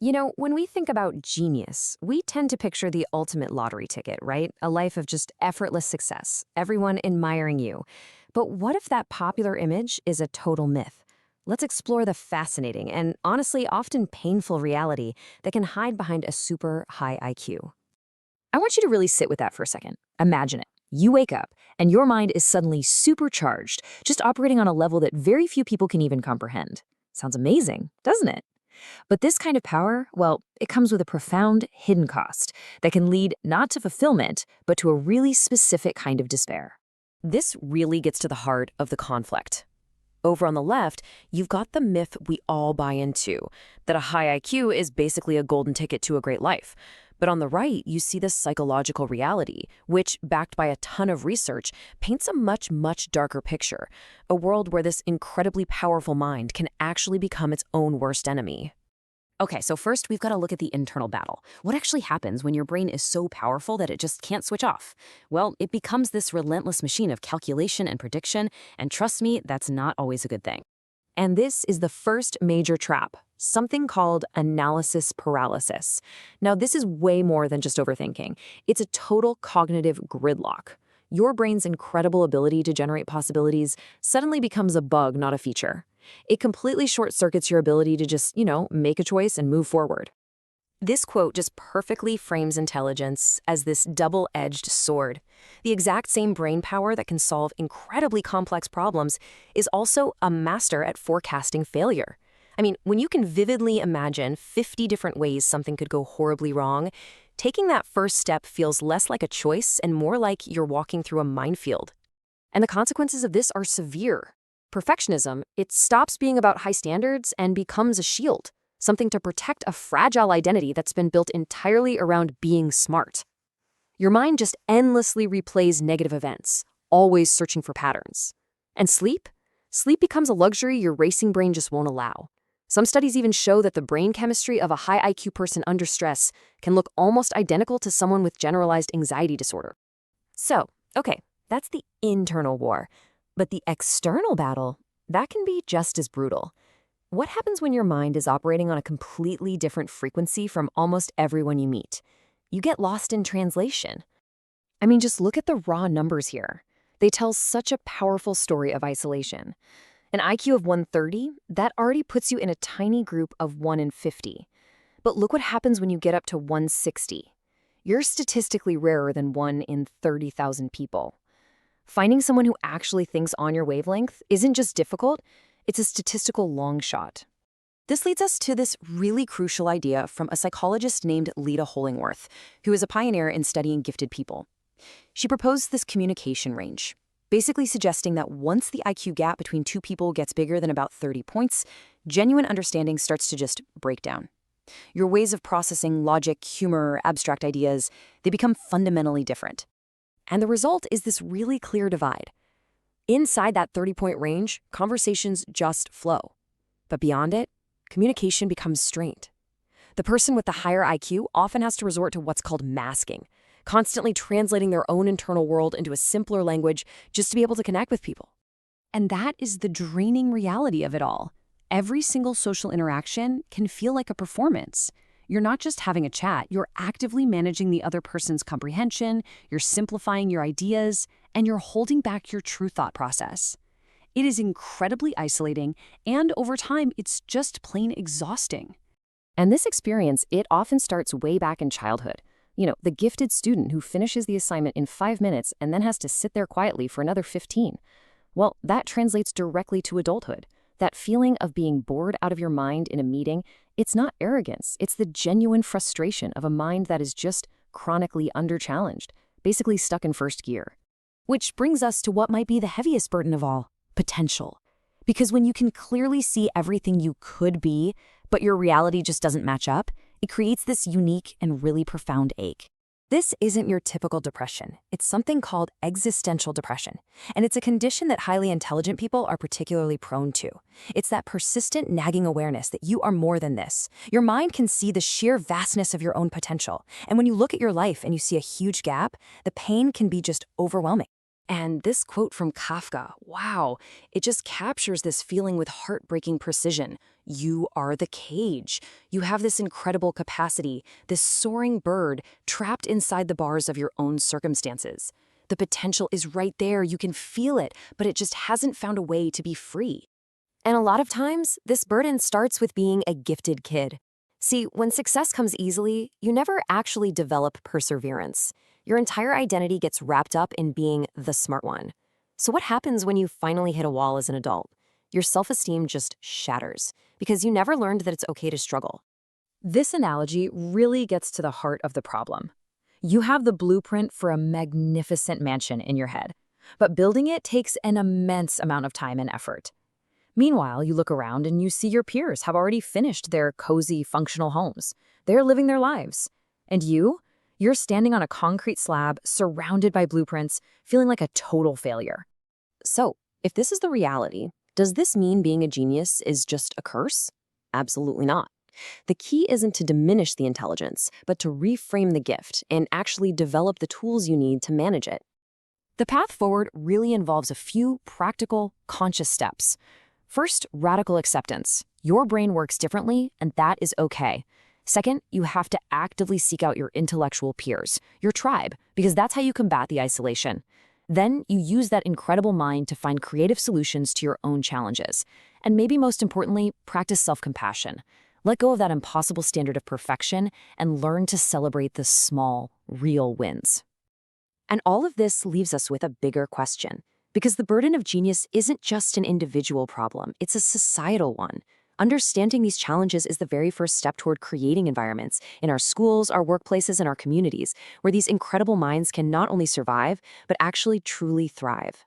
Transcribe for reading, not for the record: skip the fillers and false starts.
When we think about genius, we tend to picture the ultimate lottery ticket, right? A life of just effortless success, everyone admiring you. But what if that popular image is a total myth? Let's explore the fascinating and honestly often painful reality that can hide behind a super high IQ. I want you to really sit with that for a second. Imagine it. You wake up, and your mind is suddenly supercharged, just operating on a level that very few people can even comprehend. Sounds amazing, doesn't it? But this kind of power, well, it comes with a profound hidden cost that can lead not to fulfillment, but to a really specific kind of despair. This really gets to the heart of the conflict. Over on the left, you've got the myth we all buy into, that a high IQ is basically a golden ticket to a great life. But on the right, you see the psychological reality, which, backed by a ton of research, paints a much, much darker picture. A world where this incredibly powerful mind can actually become its own worst enemy. Okay, so first we've got to look at the internal battle. What actually happens when your brain is so powerful that it just can't switch off? Well, it becomes this relentless machine of calculation and prediction, and trust me, that's not always a good thing. And this is the first major trap, something called analysis paralysis. Now, this is way more than just overthinking. It's a total cognitive gridlock. Your brain's incredible ability to generate possibilities suddenly becomes a bug, not a feature. It completely short-circuits your ability to just, make a choice and move forward. This quote just perfectly frames intelligence as this double-edged sword. The exact same brain power that can solve incredibly complex problems is also a master at forecasting failure. I mean, when you can vividly imagine 50 different ways something could go horribly wrong, taking that first step feels less like a choice and more like you're walking through a minefield. And the consequences of this are severe. Perfectionism, it stops being about high standards and becomes a shield, something to protect a fragile identity that's been built entirely around being smart. Your mind just endlessly replays negative events, always searching for patterns. And sleep? Sleep becomes a luxury your racing brain just won't allow. Some studies even show that the brain chemistry of a high IQ person under stress can look almost identical to someone with generalized anxiety disorder. So, okay, that's the internal war. But the external battle, that can be just as brutal. What happens when your mind is operating on a completely different frequency from almost everyone you meet? You get lost in translation. I mean, just look at the raw numbers here. They tell such a powerful story of isolation. An IQ of 130, that already puts you in a tiny group of 1 in 50. But look what happens when you get up to 160. You're statistically rarer than 1 in 30,000 people. Finding someone who actually thinks on your wavelength isn't just difficult, it's a statistical long shot. This leads us to this really crucial idea from a psychologist named Lita Hollingworth, who is a pioneer in studying gifted people. She proposed this communication range, basically suggesting that once the IQ gap between two people gets bigger than about 30 points, genuine understanding starts to just break down. Your ways of processing logic, humor, abstract ideas, they become fundamentally different. And the result is this really clear divide. Inside that 30-point range, conversations just flow. But beyond it, communication becomes strained. The person with the higher IQ often has to resort to what's called masking, constantly translating their own internal world into a simpler language just to be able to connect with people. And that is the draining reality of it all. Every single social interaction can feel like a performance. You're not just having a chat, you're actively managing the other person's comprehension, you're simplifying your ideas, and you're holding back your true thought process. It is incredibly isolating, and over time, it's just plain exhausting. And this experience, it often starts way back in childhood. The gifted student who finishes the assignment in 5 minutes and then has to sit there quietly for another 15. Well, that translates directly to adulthood. That feeling of being bored out of your mind in a meeting, it's not arrogance, it's the genuine frustration of a mind that is just chronically under-challenged, basically stuck in first gear. Which brings us to what might be the heaviest burden of all, potential. Because when you can clearly see everything you could be, but your reality just doesn't match up, it creates this unique and really profound ache. This isn't your typical depression. It's something called existential depression, and it's a condition that highly intelligent people are particularly prone to. It's that persistent nagging awareness that you are more than this. Your mind can see the sheer vastness of your own potential, and when you look at your life and you see a huge gap, the pain can be just overwhelming. And this quote from Kafka, wow, it just captures this feeling with heartbreaking precision. You are the cage. You have this incredible capacity, this soaring bird trapped inside the bars of your own circumstances. The potential is right there, you can feel it, but it just hasn't found a way to be free. And a lot of times, this burden starts with being a gifted kid. See, when success comes easily, you never actually develop perseverance. Your entire identity gets wrapped up in being the smart one. So what happens when you finally hit a wall as an adult? Your self-esteem just shatters because you never learned that it's okay to struggle. This analogy really gets to the heart of the problem. You have the blueprint for a magnificent mansion in your head, but building it takes an immense amount of time and effort. Meanwhile, you look around and you see your peers have already finished their cozy, functional homes. They're living their lives. And you're standing on a concrete slab, surrounded by blueprints, feeling like a total failure. So, if this is the reality, does this mean being a genius is just a curse? Absolutely not. The key isn't to diminish the intelligence, but to reframe the gift and actually develop the tools you need to manage it. The path forward really involves a few practical, conscious steps. First, radical acceptance. Your brain works differently, and that is okay. Second, you have to actively seek out your intellectual peers, your tribe, because that's how you combat the isolation. Then you use that incredible mind to find creative solutions to your own challenges. And maybe most importantly, practice self-compassion. Let go of that impossible standard of perfection and learn to celebrate the small, real wins. And all of this leaves us with a bigger question. Because the burden of genius isn't just an individual problem, it's a societal one. Understanding these challenges is the very first step toward creating environments in our schools, our workplaces, and our communities where these incredible minds can not only survive, but actually truly thrive.